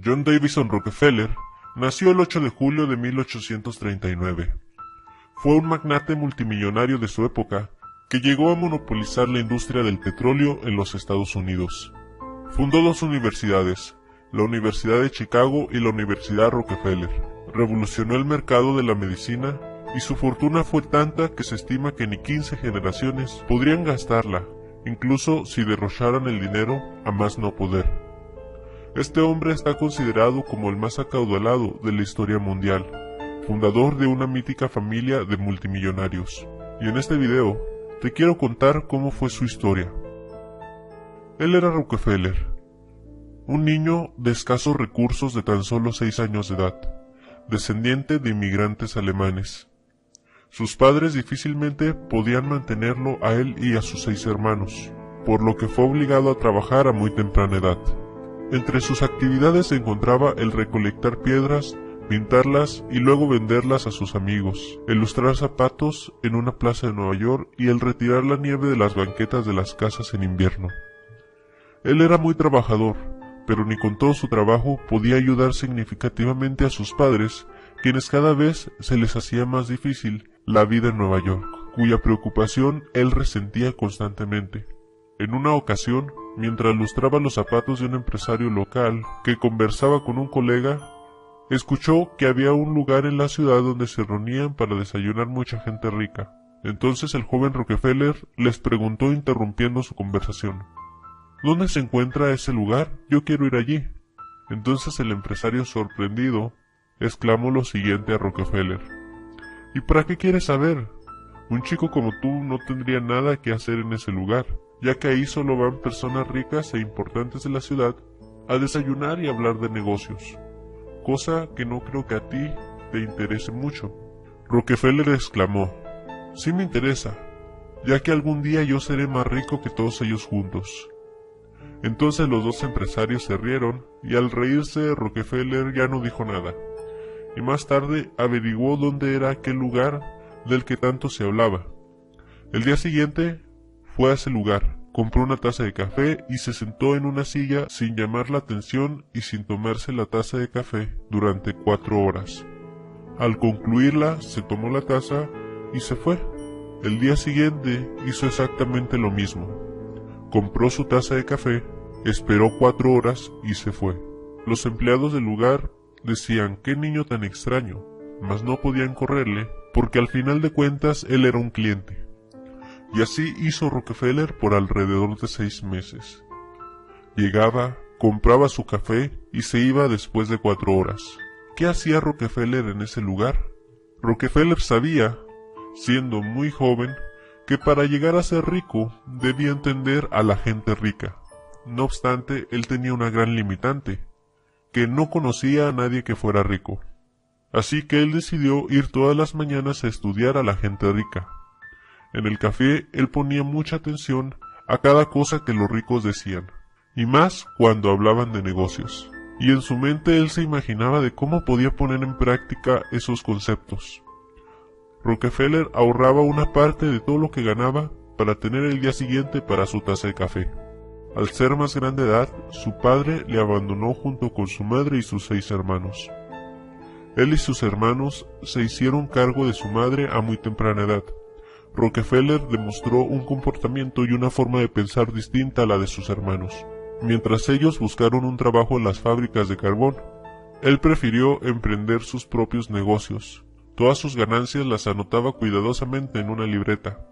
John Davison Rockefeller nació el 8 de julio de 1839. Fue un magnate multimillonario de su época que llegó a monopolizar la industria del petróleo en los Estados Unidos. Fundó dos universidades, la Universidad de Chicago y la Universidad Rockefeller. Revolucionó el mercado de la medicina y su fortuna fue tanta que se estima que ni 15 generaciones podrían gastarla, incluso si derrocharan el dinero a más no poder. Este hombre está considerado como el más acaudalado de la historia mundial, fundador de una mítica familia de multimillonarios. Y en este video te quiero contar cómo fue su historia. Él era Rockefeller, un niño de escasos recursos de tan solo 6 años de edad, descendiente de inmigrantes alemanes. Sus padres difícilmente podían mantenerlo a él y a sus 6 hermanos, por lo que fue obligado a trabajar a muy temprana edad. Entre sus actividades se encontraba el recolectar piedras, pintarlas y luego venderlas a sus amigos, el lustrar zapatos en una plaza de Nueva York y el retirar la nieve de las banquetas de las casas en invierno. Él era muy trabajador, pero ni con todo su trabajo podía ayudar significativamente a sus padres, quienes cada vez se les hacía más difícil la vida en Nueva York, cuya preocupación él resentía constantemente. En una ocasión, mientras lustraba los zapatos de un empresario local que conversaba con un colega, escuchó que había un lugar en la ciudad donde se reunían para desayunar mucha gente rica. Entonces el joven Rockefeller les preguntó interrumpiendo su conversación: ¿Dónde se encuentra ese lugar? Yo quiero ir allí. Entonces el empresario, sorprendido, exclamó lo siguiente a Rockefeller: ¿Y para qué quieres saber? Un chico como tú no tendría nada que hacer en ese lugar, ya que ahí solo van personas ricas e importantes de la ciudad a desayunar y hablar de negocios, cosa que no creo que a ti te interese mucho. Rockefeller exclamó: sí me interesa, ya que algún día yo seré más rico que todos ellos juntos. Entonces los dos empresarios se rieron y al reírse Rockefeller ya no dijo nada, y más tarde averiguó dónde era aquel lugar del que tanto se hablaba. El día siguiente fue a ese lugar, compró una taza de café y se sentó en una silla sin llamar la atención y sin tomarse la taza de café durante 4 horas. Al concluirla, se tomó la taza y se fue. El día siguiente hizo exactamente lo mismo. Compró su taza de café, esperó 4 horas y se fue. Los empleados del lugar decían: qué niño tan extraño, mas no podían correrle porque al final de cuentas él era un cliente. Y así hizo Rockefeller por alrededor de 6 meses. Llegaba, compraba su café y se iba después de 4 horas. ¿Qué hacía Rockefeller en ese lugar? Rockefeller sabía, siendo muy joven, que para llegar a ser rico debía entender a la gente rica. No obstante, él tenía una gran limitante, que no conocía a nadie que fuera rico. Así que él decidió ir todas las mañanas a estudiar a la gente rica. En el café él ponía mucha atención a cada cosa que los ricos decían, y más cuando hablaban de negocios. Y en su mente él se imaginaba de cómo podía poner en práctica esos conceptos. Rockefeller ahorraba una parte de todo lo que ganaba para tener el día siguiente para su taza de café. Al ser más grande de edad, su padre le abandonó junto con su madre y sus 6 hermanos. Él y sus hermanos se hicieron cargo de su madre a muy temprana edad. Rockefeller demostró un comportamiento y una forma de pensar distinta a la de sus hermanos. Mientras ellos buscaron un trabajo en las fábricas de carbón, él prefirió emprender sus propios negocios. Todas sus ganancias las anotaba cuidadosamente en una libreta,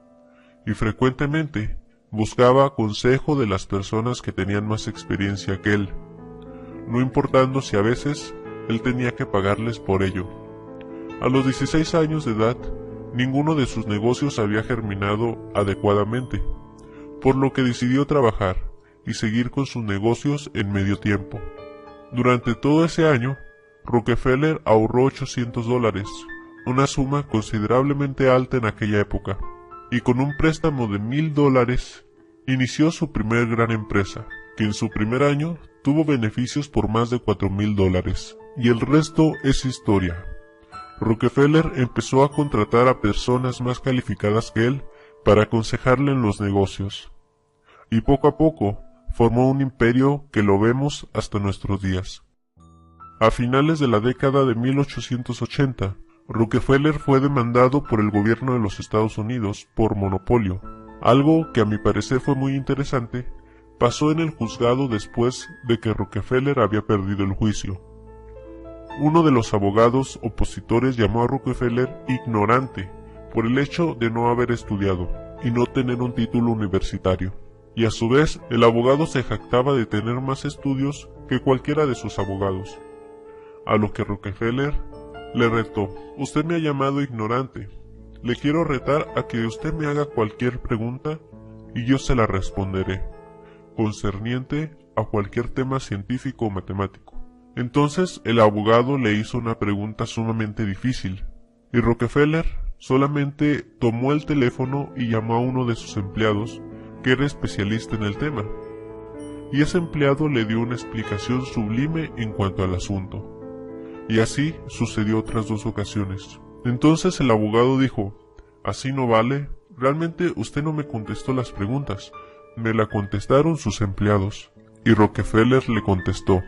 y frecuentemente buscaba consejo de las personas que tenían más experiencia que él, no importando si a veces él tenía que pagarles por ello. A los 16 años de edad, ninguno de sus negocios había germinado adecuadamente, por lo que decidió trabajar y seguir con sus negocios en medio tiempo. Durante todo ese año, Rockefeller ahorró $800, una suma considerablemente alta en aquella época, y con un préstamo de $1000 inició su primer gran empresa, que en su primer año tuvo beneficios por más de $4000, y el resto es historia. Rockefeller empezó a contratar a personas más calificadas que él para aconsejarle en los negocios, y poco a poco formó un imperio que lo vemos hasta nuestros días. A finales de la década de 1880, Rockefeller fue demandado por el gobierno de los Estados Unidos por monopolio. Algo que a mi parecer fue muy interesante, pasó en el juzgado después de que Rockefeller había perdido el juicio. Uno de los abogados opositores llamó a Rockefeller ignorante por el hecho de no haber estudiado y no tener un título universitario. Y a su vez, el abogado se jactaba de tener más estudios que cualquiera de sus abogados. A lo que Rockefeller le retó: usted me ha llamado ignorante. Le quiero retar a que usted me haga cualquier pregunta y yo se la responderé, concerniente a cualquier tema científico o matemático. Entonces el abogado le hizo una pregunta sumamente difícil, y Rockefeller solamente tomó el teléfono y llamó a uno de sus empleados, que era especialista en el tema, y ese empleado le dio una explicación sublime en cuanto al asunto. Y así sucedió otras 2 ocasiones. Entonces el abogado dijo: así no vale, realmente usted no me contestó las preguntas, me la contestaron sus empleados. Y Rockefeller le contestó: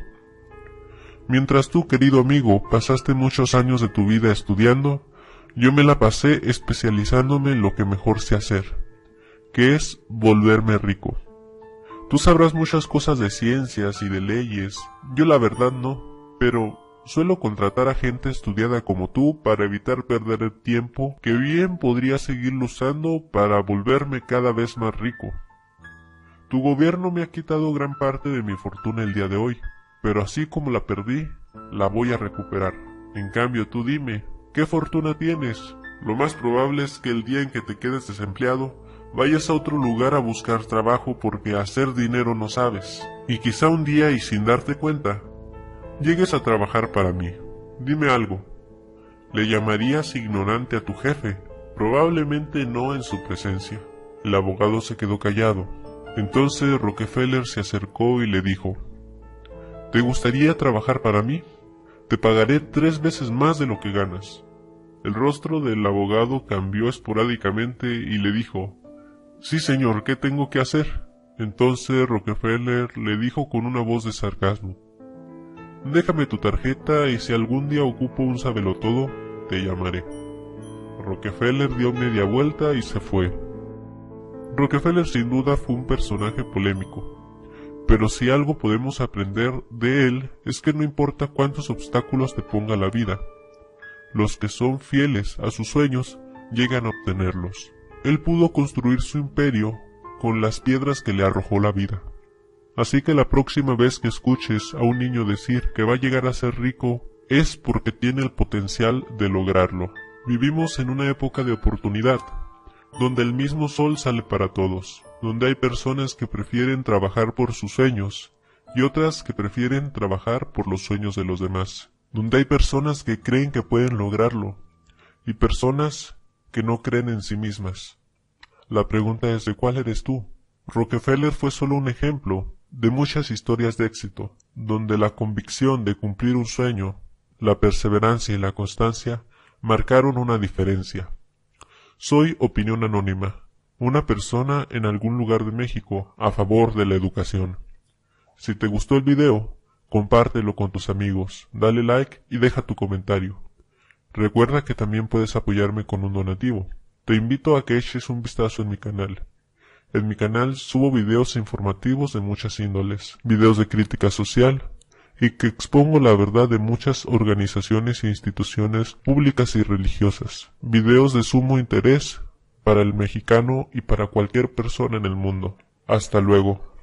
mientras tú, querido amigo, pasaste muchos años de tu vida estudiando, yo me la pasé especializándome en lo que mejor sé hacer, que es volverme rico. Tú sabrás muchas cosas de ciencias y de leyes, yo la verdad no, pero suelo contratar a gente estudiada como tú para evitar perder el tiempo que bien podría seguirlo usando para volverme cada vez más rico. Tu gobierno me ha quitado gran parte de mi fortuna el día de hoy, pero así como la perdí, la voy a recuperar. En cambio, tú dime, ¿qué fortuna tienes? Lo más probable es que el día en que te quedes desempleado, vayas a otro lugar a buscar trabajo porque hacer dinero no sabes. Y quizá un día, y sin darte cuenta, llegues a trabajar para mí. Dime algo. ¿Le llamarías ignorante a tu jefe? Probablemente no en su presencia. El abogado se quedó callado. Entonces Rockefeller se acercó y le dijo: ¿te gustaría trabajar para mí? Te pagaré 3 veces más de lo que ganas. El rostro del abogado cambió esporádicamente y le dijo: sí, señor, ¿qué tengo que hacer? Entonces Rockefeller le dijo con una voz de sarcasmo: déjame tu tarjeta y si algún día ocupo un sabelotodo, te llamaré. Rockefeller dio media vuelta y se fue. Rockefeller sin duda fue un personaje polémico, pero si algo podemos aprender de él es que no importa cuántos obstáculos te ponga la vida, los que son fieles a sus sueños llegan a obtenerlos. Él pudo construir su imperio con las piedras que le arrojó la vida. Así que la próxima vez que escuches a un niño decir que va a llegar a ser rico, es porque tiene el potencial de lograrlo. Vivimos en una época de oportunidad, donde el mismo sol sale para todos, donde hay personas que prefieren trabajar por sus sueños y otras que prefieren trabajar por los sueños de los demás, donde hay personas que creen que pueden lograrlo y personas que no creen en sí mismas. La pregunta es: ¿de cuál eres tú? Rockefeller fue solo un ejemplo de muchas historias de éxito, donde la convicción de cumplir un sueño, la perseverancia y la constancia marcaron una diferencia. Soy Opinión Anónima, una persona en algún lugar de México a favor de la educación. Si te gustó el video, compártelo con tus amigos, dale like y deja tu comentario. Recuerda que también puedes apoyarme con un donativo. Te invito a que eches un vistazo en mi canal. En mi canal subo videos informativos de muchas índoles, videos de crítica social, y que expongo la verdad de muchas organizaciones e instituciones públicas y religiosas. Videos de sumo interés para el mexicano y para cualquier persona en el mundo. Hasta luego.